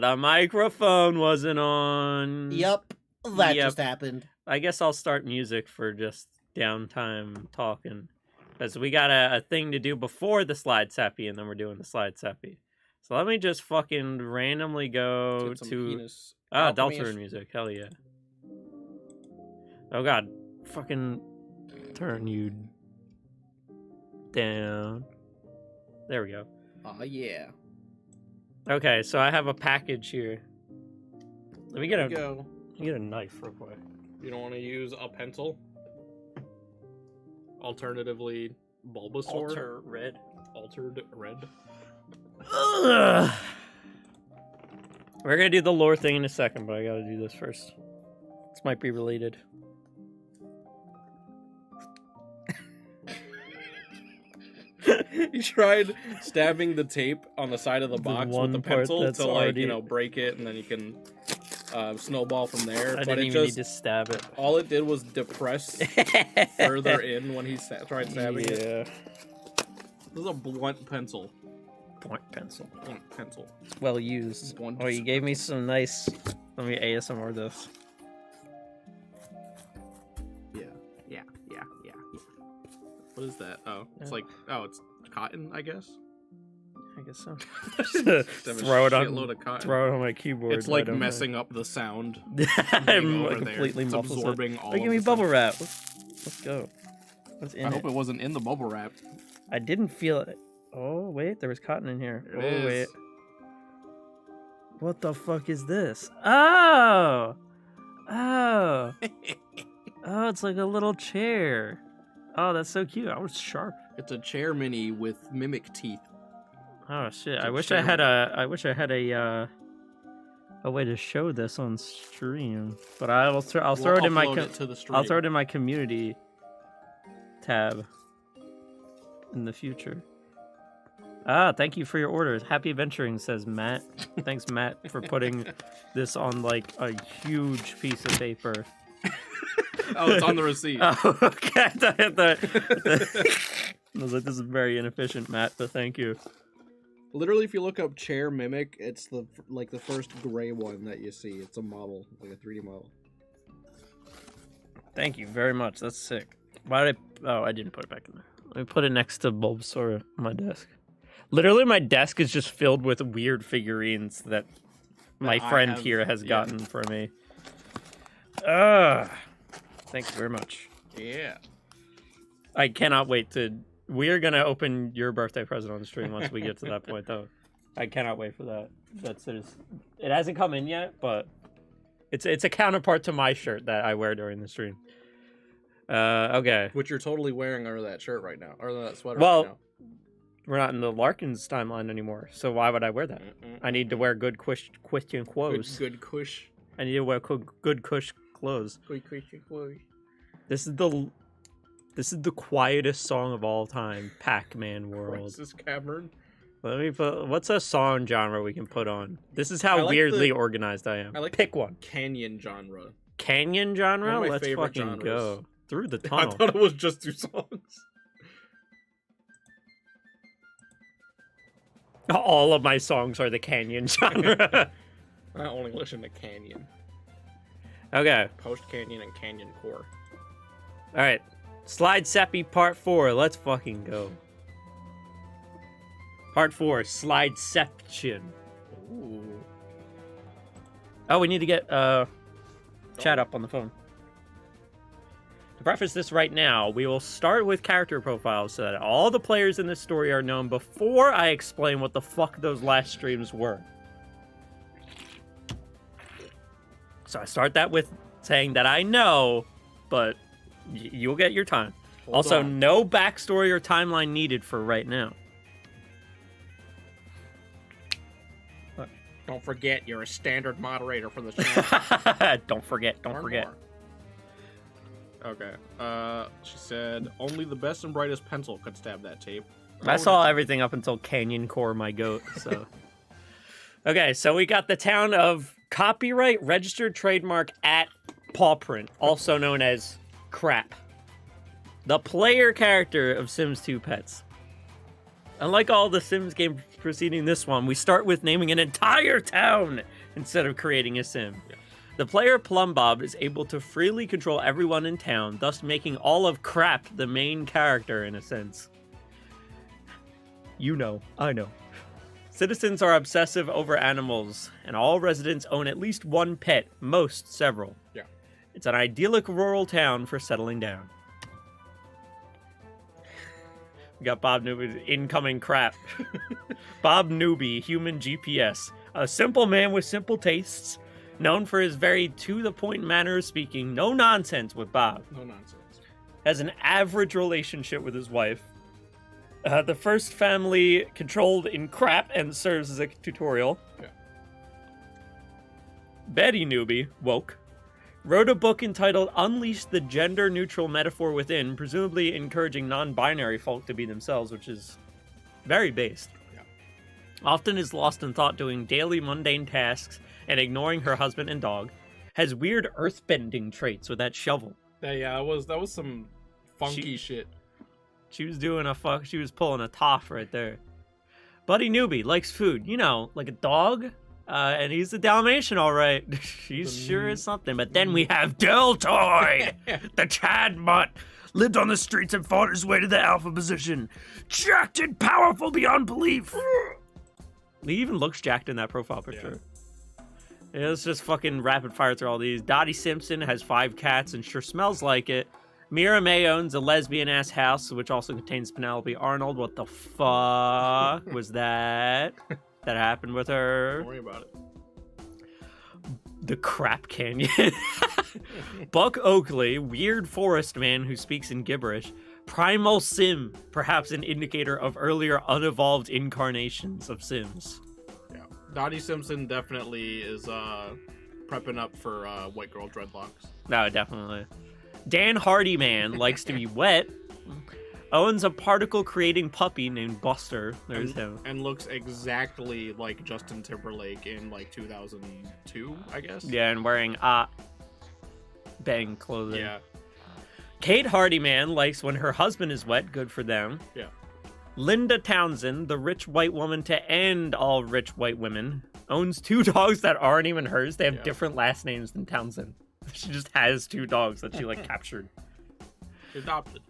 The microphone wasn't on. Yep, that just happened. I guess I'll start music for just downtime talking. Because we got a thing to do before the slide sappy, and then we're doing the slide sappy. So let me just fucking randomly go to... Deltarune music. Hell yeah. Oh god. Fucking turn you down. There we go. Oh yeah. Okay, so I have a package here. Let me get a knife real quick. You don't want to use a pencil? Alternatively, Bulbasaur? Altered red. Ugh. We're gonna do the lore thing in a second, but I gotta do this first. This might be related. You tried stabbing the tape on the side of the box with the pencil to, like, you know, break it, and then you can snowball from there. I didn't even need to stab it. All it did was depress further in when he tried stabbing it. Yeah. This is a blunt pencil. Blunt pencil. Blunt pencil. Well used. Oh, you gave me some nice... Let me ASMR this. Yeah. What is that? Oh, it's like... Oh, it's cotton, I guess? I guess so. throw it on my keyboard. It's like messing up the sound. I'm over completely there. It's absorbing all of give me the bubble wrap. Let's go. What's in I hope it wasn't in the bubble wrap. I didn't feel it. Oh, wait. There was cotton in here. Wait. What the fuck is this? Oh! Oh, it's like a little chair. Oh, that's so cute. I was sharp. It's a chair mini with mimic teeth. Oh shit! I wish I had a way to show this on stream, but I'll throw it in my I'll throw it in my community tab in the future. Thank you for your orders. Happy adventuring, says Matt. Thanks, Matt, for putting this on like a huge piece of paper. Oh, it's on the receipt. Oh, okay. I was like, this is very inefficient, Matt, but thank you. Literally, if you look up chair mimic, it's the first gray one that you see. It's a model, like a 3D model. Thank you very much. That's sick. Why did I didn't put it back in there. Let me put it next to Bulbasaur on my desk. Literally, my desk is just filled with weird figurines that my friend here has gotten for me. Thank you very much. Yeah. I cannot wait to... We are going to open your birthday present on the stream once we get to that point, though. I cannot wait for that. It hasn't come in yet, but it's a counterpart to my shirt that I wear during the stream. Okay. Which you're totally wearing under that shirt right now, or that sweater right now. Well, we're not in the Larkins timeline anymore, so why would I wear that? I need to wear good question clothes. Good cush. I need to wear good cush clothes. Good cush clothes. This is the quietest song of all time, Pac-Man World. Crisis Cavern. Let me put. What's a song genre we can put on? This is how weirdly organized I am. Pick one. Canyon genre. Canyon genre? One of my Let's favorite fucking genres. go. Through the tunnel. I thought it was just 2 songs. All of my songs are the Canyon genre. I only listen to Canyon. Okay. Post Canyon and Canyon Core. All right. Slide Sappy Part 4. Let's fucking go. Part 4. Slideception. Ooh. Oh, we need to get chat up on the phone. To preface this right now, we will start with character profiles so that all the players in this story are known before I explain what the fuck those last streams were. So I start that with saying that I know, but you'll get your time. Hold on. No backstory or timeline needed for right now. Don't forget, you're a standard moderator for the channel. Don't forget. Okay. She said, only the best and brightest pencil could stab that tape. I saw everything up until Canyon Core, my goat, so... Okay, so we got the town of Copyright Registered Trademark at Pawprint, also known as Crap. The player character of Sims 2 Pets. Unlike all the Sims games preceding this one, we start with naming an entire town instead of creating a sim. Yeah. The player Plumbob is able to freely control everyone in town, thus making all of Crap the main character in a sense. You know, I know. Citizens are obsessive over animals, and all residents own at least one pet, most several. Yeah. It's an idyllic rural town for settling down. We got Bob Newby's incoming Crap. Bob Newby, human GPS. A simple man with simple tastes, known for his very to-the-point manner of speaking. No nonsense with Bob. No nonsense. Has an average relationship with his wife. The first family controlled in Crap and serves as a tutorial. Yeah. Betty Newby, woke, wrote a book entitled Unleash the Gender-Neutral Metaphor Within, presumably encouraging non-binary folk to be themselves, which is very based. Yeah. Often is lost in thought doing daily mundane tasks and ignoring her husband and dog. Has weird earthbending traits with that shovel. Yeah, that was some funky shit. She was doing she was pulling a toff right there. Buddy Newby likes food, you know, like a dog. And he's a Dalmatian, all right. He sure is something. But then we have Deltoid, the Chad mutt. Lived on the streets and fought his way to the alpha position. Jacked and powerful beyond belief. He even looks jacked in that profile picture. Yeah, let's just fucking rapid fire through all these. Dottie Simpson has 5 cats and sure smells like it. Mira May owns a lesbian-ass house, which also contains Penelope Arnold. What the fuck was that? That happened with her. Don't worry about it. The Crap Canyon. Buck Oakley, weird forest man who speaks in gibberish. Primal Sim, perhaps an indicator of earlier unevolved incarnations of Sims. Yeah. Dottie Simpson definitely is prepping up for white girl dreadlocks. No, definitely. Dan Hardyman likes to be wet. Owns a particle-creating puppy named Buster. There's him. And looks exactly like Justin Timberlake in, like, 2002, I guess? Yeah, and wearing, bang clothing. Yeah. Kate Hardyman likes when her husband is wet. Good for them. Yeah. Linda Townsend, the rich white woman to end all rich white women, owns 2 dogs that aren't even hers. They have different last names than Townsend. She just has 2 dogs that she, like, captured. Adopted.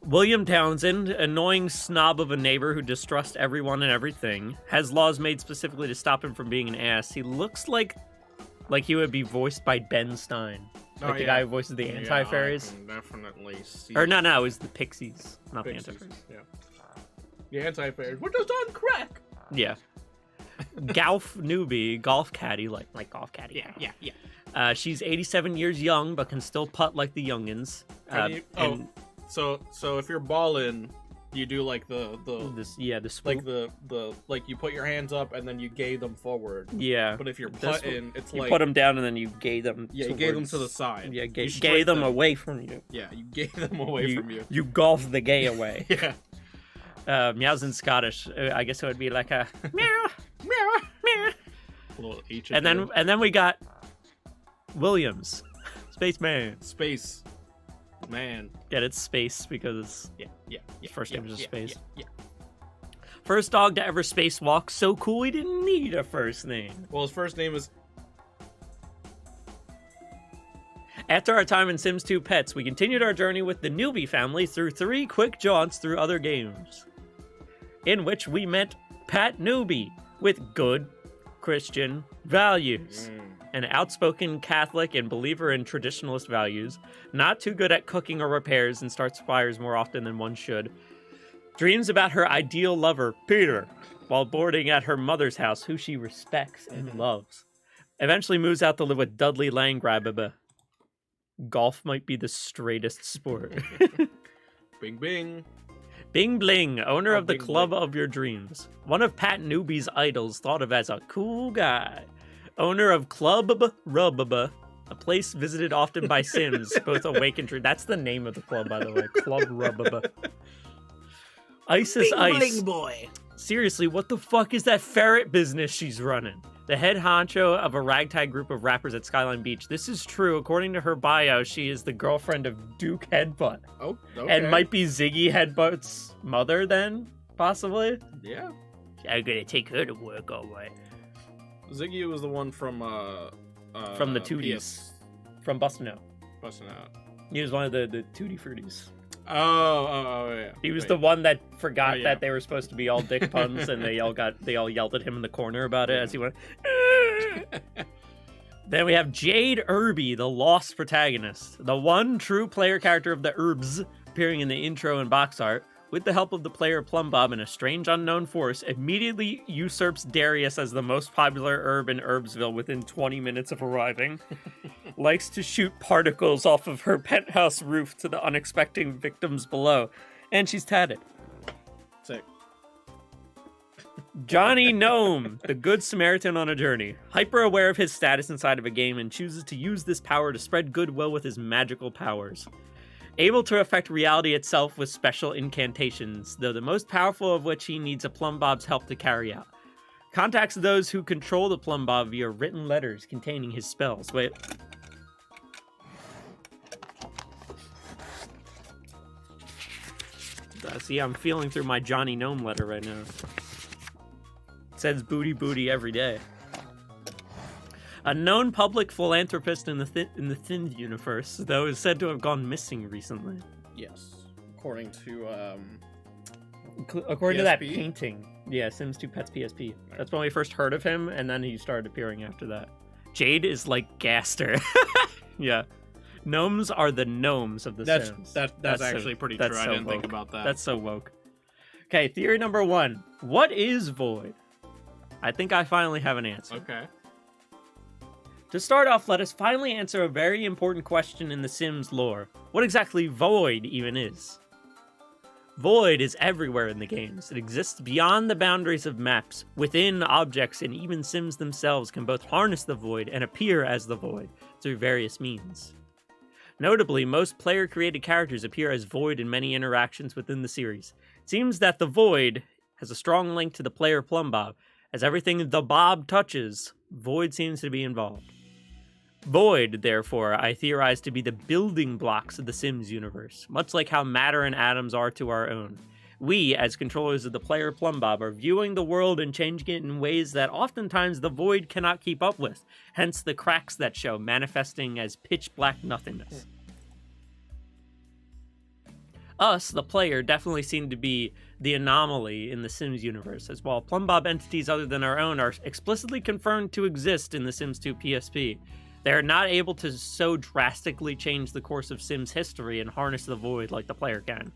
William Townsend, annoying snob of a neighbor who distrusts everyone and everything, has laws made specifically to stop him from being an ass. He looks like he would be voiced by Ben Stein. Like the guy who voices the Anti-Fairies. I can definitely see. Or no, it was the Pixies, not Pixies. the Anti-Fairies. Yeah. The Anti-Fairies. We're just on crack! Yeah. Golf Newbie, Golf Caddy, like Golf Caddy. Yeah. She's 87 years young, but can still putt like the youngins. So if you're balling, you do like the swoop. like you put your hands up and then you gay them forward. Yeah. But if you're putting, it's you like put them down and then you gay them. Yeah, you gay them to the side. Yeah, gay them away from you. Yeah, you gay them away from you. You golf the gay away. Yeah. Meow's in Scottish. I guess it would be like a meow, meow, meow. A little H. And then we got Williams, Spaceman. Space Man. Get it, space, because his first name is Space. Yeah. First dog to ever spacewalk. So cool he didn't need a first name. Well, his first name is. After our time in Sims 2 Pets, we continued our journey with the Newbie family through 3 quick jaunts through other games, in which we met Pat Newby with good Christian values. An outspoken Catholic and believer in traditionalist values, not too good at cooking or repairs and starts fires more often than one should. Dreams about her ideal lover, Peter, while boarding at her mother's house, who she respects and loves. Eventually moves out to live with Dudley Landgrab. Golf might be the straightest sport. Bing bing. Bing Bling, owner of the club Bling. of your dreams. One of Pat Newby's idols, thought of as a cool guy. Owner of Club Rubba, a place visited often by Sims, both awake and dream. That's the name of the club, by the way. Club Rubba. Isis Bing Ice. Bling boy. Seriously, what the fuck is that ferret business she's running? The head honcho of a ragtag group of rappers at Skyline Beach. This is true. According to her bio, she is the girlfriend of Duke Headbutt. Oh, okay. And might be Ziggy Headbutt's mother then? Possibly? Yeah. I'm gonna take her to work, alright. Ziggy was the one from the 2Ds. From Bustin' Out. Bustin' Out. He was one of the Tutti Fruttis. Oh, yeah. He was the one that forgot that they were supposed to be all dick puns, and they all yelled at him in the corner about it as he went. Then we have Jade Irby, the lost protagonist, the one true player character of the Herbs, appearing in the intro and box art. With the help of the player Plumbob and a strange unknown force, immediately usurps Darius as the most popular herb in Herbsville within 20 minutes of arriving. Likes to shoot particles off of her penthouse roof to the unexpected victims below. And she's tatted. Sick. Johnny Gnome, the Good Samaritan on a journey. Hyper aware of his status inside of a game and chooses to use this power to spread goodwill with his magical powers. Able to affect reality itself with special incantations, though the most powerful of which he needs a Plumbob's help to carry out. Contacts those who control the Plumbob via written letters containing his spells. Wait. See, I'm feeling through my Johnny Gnome letter right now. It says booty booty every day. A known public philanthropist in the Thin universe, though, is said to have gone missing recently. Yes, according to that painting. Yeah, Sims 2 Pets PSP. Right. That's when we first heard of him, and then he started appearing after that. Jade is like Gaster. Yeah. Gnomes are the gnomes of the Sims. That's actually pretty true. I didn't think about that. That's so woke. Okay, theory number 1. What is void? I think I finally have an answer. Okay. To start off, let us finally answer a very important question in the Sims lore. What exactly void even is? Void is everywhere in the games. It exists beyond the boundaries of maps, within objects, and even Sims themselves can both harness the void and appear as the void through various means. Notably, most player-created characters appear as void in many interactions within the series. It seems that the void has a strong link to the player Plumbob, as everything the Bob touches, void seems to be involved. Void, therefore, I theorize to be the building blocks of the Sims universe, much like how matter and atoms are to our own. We, as controllers of the player Plumbob, are viewing the world and changing it in ways that oftentimes the void cannot keep up with, hence the cracks that show, manifesting as pitch-black nothingness. Us, the player, definitely seem to be the anomaly in the Sims universe, as while Plumbob entities other than our own are explicitly confirmed to exist in the Sims 2 PSP, they are not able to so drastically change the course of Sims history and harness the void like the player can.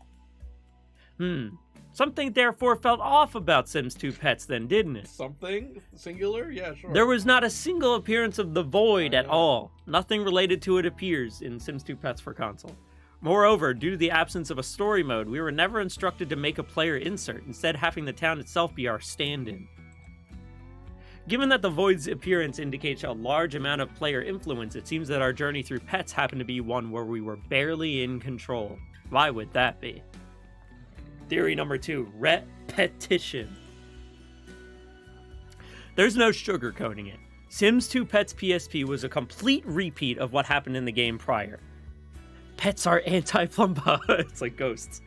Something therefore felt off about Sims 2 Pets then, didn't it? Something? Singular? Yeah, sure. There was not a single appearance of the void at all. Nothing related to it appears in Sims 2 Pets for console. Moreover, due to the absence of a story mode, we were never instructed to make a player insert, instead having the town itself be our stand-in. Given that the void's appearance indicates a large amount of player influence, it seems that our journey through Pets happened to be one where we were barely in control. Why would that be? Theory number 2, Re-Pet-ition. There's no sugarcoating it. Sims 2 Pets PSP was a complete repeat of what happened in the game prior. Pets are anti-Plumbob. It's like ghosts.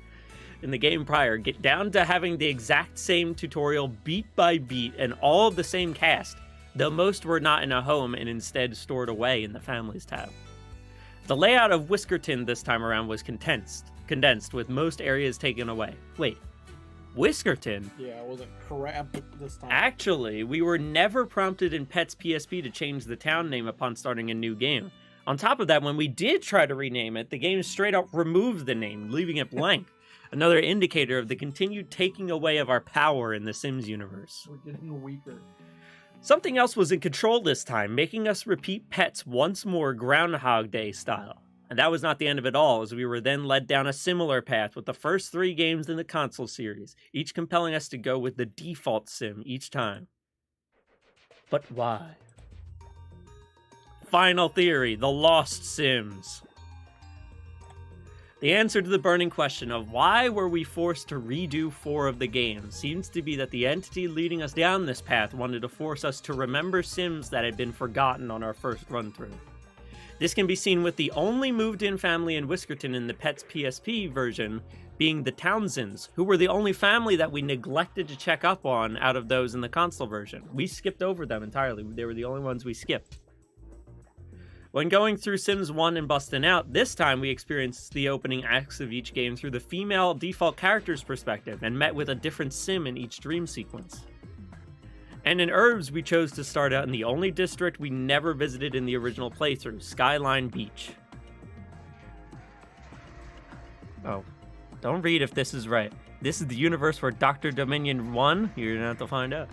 In the game prior, get down to having the exact same tutorial beat by beat and all of the same cast, though most were not in a home and instead stored away in the Families tab. The layout of Whiskerton this time around was condensed with most areas taken away. Wait, Whiskerton? Yeah, it wasn't crap this time. Actually, we were never prompted in Pets PSP to change the town name upon starting a new game. On top of that, when we did try to rename it, the game straight up removed the name, leaving it blank. Another indicator of the continued taking away of our power in the Sims universe. We're getting weaker. Something else was in control this time, making us repeat Pets once more Groundhog Day style. And that was not the end of it all, as we were then led down a similar path with the first 3 games in the console series, each compelling us to go with the default sim each time. But why? Final theory, the Lost Sims. The answer to the burning question of why were we forced to redo 4 of the games seems to be that the entity leading us down this path wanted to force us to remember Sims that had been forgotten on our first run-through. This can be seen with the only moved-in family in Whiskerton in the Pets PSP version being the Townsends, who were the only family that we neglected to check up on out of those in the console version. We skipped over them entirely. They were the only ones we skipped. When going through Sims 1 and busting out, this time we experienced the opening acts of each game through the female default character's perspective and met with a different sim in each dream sequence. And in Herbs, we chose to start out in the only district we never visited in the original playthrough, Skyline Beach. Oh, don't read if this is right. This is the universe where Dr. Dominion won. You're gonna have to find out.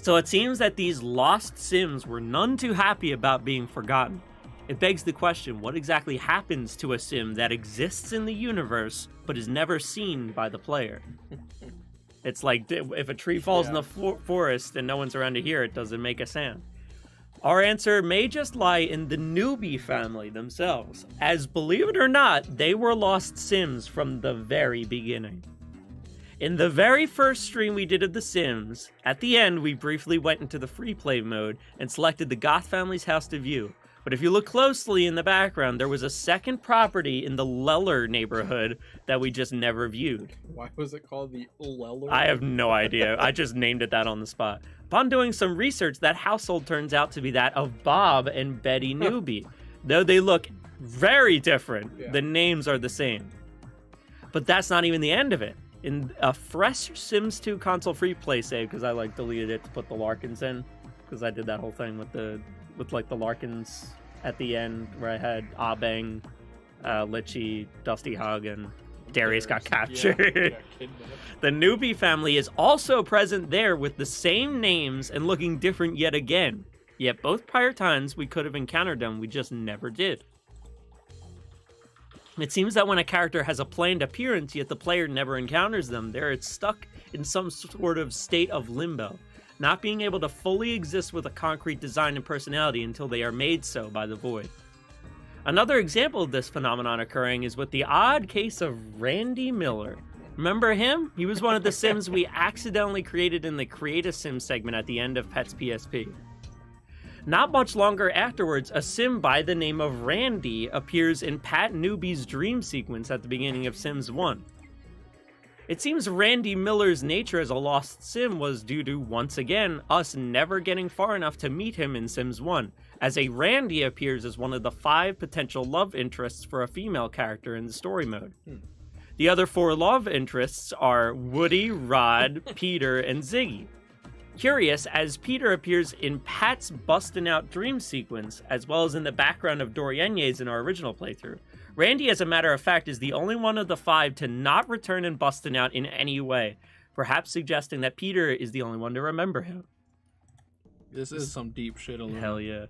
So it seems that these lost Sims were none too happy about being forgotten. It begs the question, what exactly happens to a Sim that exists in the universe, but is never seen by the player? It's like, if a tree falls in the forest and no one's around to hear it, does it make a sound? Our answer may just lie in the newbie family themselves, as believe it or not, they were lost Sims from the very beginning. In the very first stream we did of The Sims, at the end we briefly went into the free play mode and selected the Goth family's house to view. But if you look closely in the background, there was a second property in the Leller neighborhood that we just never viewed. Why was it called the Leller? I have no idea. I just named it that on the spot. Upon doing some research, that household turns out to be that of Bob and Betty Newby. Though they look very different, the names are the same. But that's not even the end of it. In a fresh Sims 2 console free play save, because I deleted it to put the Larkins in, because I did that whole thing with the Larkins at the end where I had Abeng, Litchi, Dusty Hug, and Darius got captured. The newbie family is also present there with the same names and looking different yet again. Yet both prior times we could have encountered them, we just never did. It seems that when a character has a planned appearance, yet the player never encounters them, they're stuck in some sort of state of limbo, not being able to fully exist with a concrete design and personality until they are made so by the void. Another example of this phenomenon occurring is with the odd case of Randy Miller. Remember him? He was one of the Sims we accidentally created in the Create a Sim segment at the end of Pets PSP. Not much longer afterwards, a Sim by the name of Randy appears in Pat Newby's dream sequence at the beginning of Sims 1. It seems Randy Miller's nature as a lost Sim was due to, once again, us never getting far enough to meet him in Sims 1, as a Randy appears as one of the 5 potential love interests for a female character in the story mode. The other 4 love interests are Woody, Rod, Peter, and Ziggy. Curious, as Peter appears in Pat's Bustin' Out dream sequence, as well as in the background of Dorienye's in our original playthrough, Randy, as a matter of fact, is the only one of the 5 to not return in Bustin' Out in any way, perhaps suggesting that Peter is the only one to remember him. This is some deep shit alone. Hell yeah.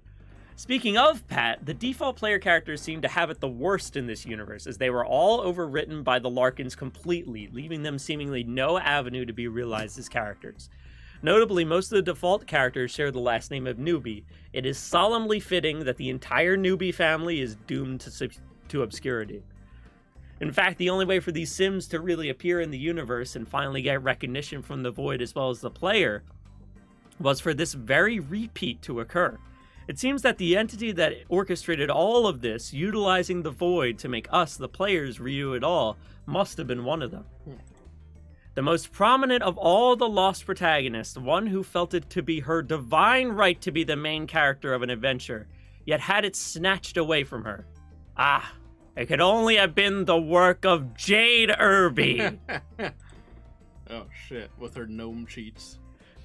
Speaking of Pat, the default player characters seem to have it the worst in this universe, as they were all overwritten by the Larkins completely, leaving them seemingly no avenue to be realized as characters. Notably, most of the default characters share the last name of Newby. It is solemnly fitting that the entire Newby family is doomed to obscurity. In fact, the only way for these Sims to really appear in the universe and finally get recognition from the Void as well as the player was for this very repeat to occur. It seems that the entity that orchestrated all of this, utilizing the Void to make us, the players, review it all, must have been one of them. The most prominent of all the lost protagonists, one who felt it to be her divine right to be the main character of an adventure, yet had it snatched away from her. Ah, it could only have been the work of Jade Irby. Oh shit, with her gnome cheats.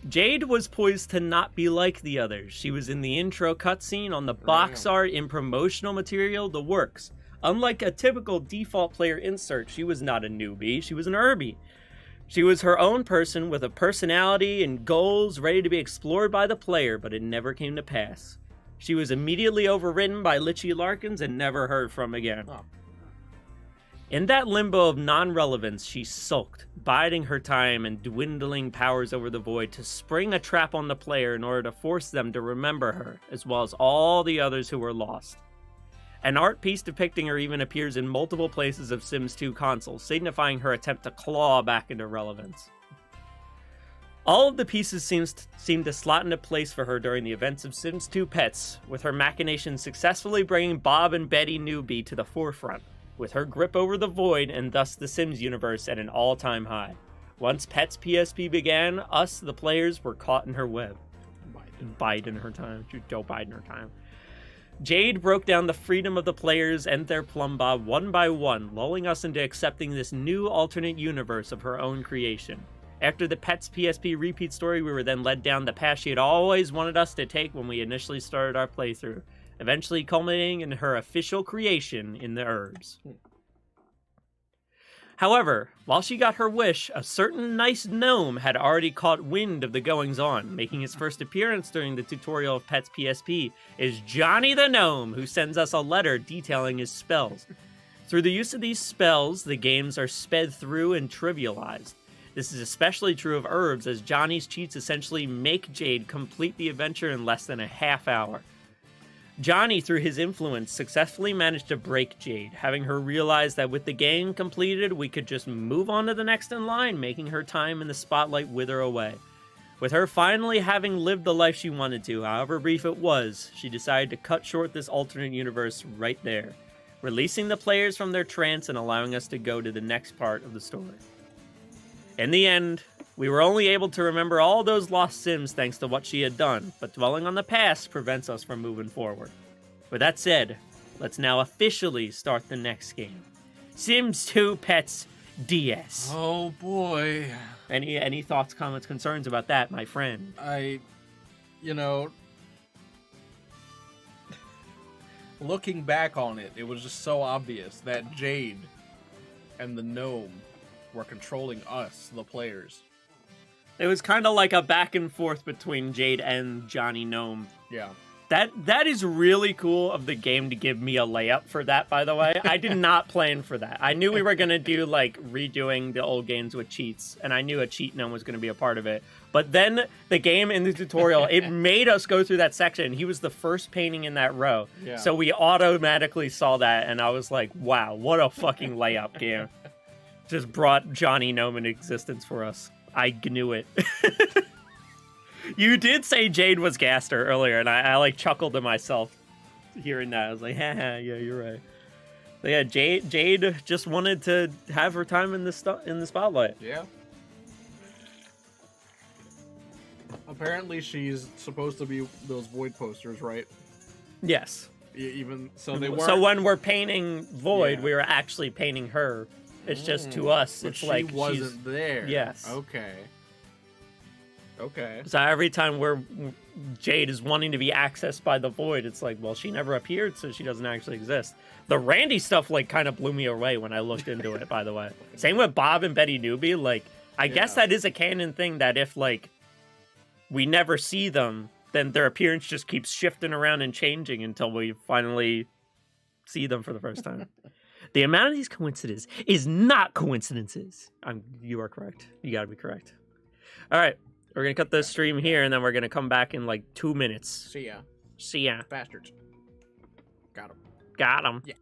Jade was poised to not be like the others. She was in the intro cutscene, on the box art, in promotional material, the works. Unlike a typical default player insert, she was not a newbie, she was an Irby. She was her own person with a personality and goals ready to be explored by the player, but it never came to pass. She was immediately overridden by Litchi Larkins and never heard from again. Oh. In that limbo of non-relevance, she sulked, biding her time and dwindling powers over the Void to spring a trap on the player in order to force them to remember her, as well as all the others who were lost. An art piece depicting her even appears in multiple places of Sims 2 consoles, signifying her attempt to claw back into relevance. All of the pieces seem to slot into place for her during the events of Sims 2 Pets, with her machinations successfully bringing Bob and Betty Newby to the forefront. with her grip over the void and thus the Sims universe at an all-time high. Once Pet's PSP began, us, the players, were caught in her web. Biding her time. Joe Biden her time. Jade broke down the freedom of the players and their plumbob one by one, lulling us into accepting this new alternate universe of her own creation. After the Pet's PSP repeat story, we were then led down the path she had always wanted us to take when we initially started our playthrough, eventually culminating in her official creation in the herbs. However, while she got her wish, a certain nice gnome had already caught wind of the goings-on. Making his first appearance during the tutorial of Pet's PSP is Johnny the Gnome, who sends us a letter detailing his spells. Through the use of these spells, the games are sped through and trivialized. This is especially true of herbs, as Johnny's cheats essentially make Jade complete the adventure in less than a half hour. Johnny, through his influence, successfully managed to break Jade, having her realize that with the game completed, we could just move on to the next in line, making her time in the spotlight wither away. With her finally having lived the life she wanted to, however brief it was, she decided to cut short this alternate universe right there, releasing the players from their trance and allowing us to go to the next part of the story. In the end, we were only able to remember all those lost Sims thanks to what she had done, but dwelling on the past prevents us from moving forward. With that said, let's now officially start the next game. Sims 2 Pets DS. Oh boy. Any thoughts, comments, concerns about that, my friend? Looking back on it, it was just so obvious that Jade and the gnome were controlling us, the players. It was kind of like a back and forth between Jade and Johnny Gnome. Yeah. That is really cool of the game to give me a layup for that, by the way. I did not plan for that. I knew we were going to do, like, redoing the old games with cheats, and I knew a cheat gnome was going to be a part of it. But then the game in the tutorial, it made us go through that section. He was the first painting in that row. Yeah. So we automatically saw that, and I was like, wow, what a fucking layup game. Just brought Johnny Gnome into existence for us. I knew it. You did say Jade was Gaster earlier, and I like chuckled to myself hearing that. I was like, haha, yeah, you're right. But yeah, Jade just wanted to have her time in the spotlight. Yeah. Apparently, she's supposed to be those void posters, right? Yes. Even so, they weren't. So when we're painting Void, Yeah. we were actually painting her. It's just to us. But It's she like wasn't there. Yes. Okay. So every time Jade is wanting to be accessed by the Void, it's like, well, she never appeared, so she doesn't actually exist. The Randy stuff, like, kind of blew me away when I looked into it, by the way. Same with Bob and Betty Newbie. Like, I guess that is a canon thing that if, like, we never see them, then their appearance just keeps shifting around and changing until we finally see them for the first time. The amount of these coincidences is not coincidences. You are correct. You gotta be correct. All right. We're going to cut the stream here, and then we're going to come back in, like, 2 minutes. See ya. See ya. Bastards. Got him. Got him. Yeah.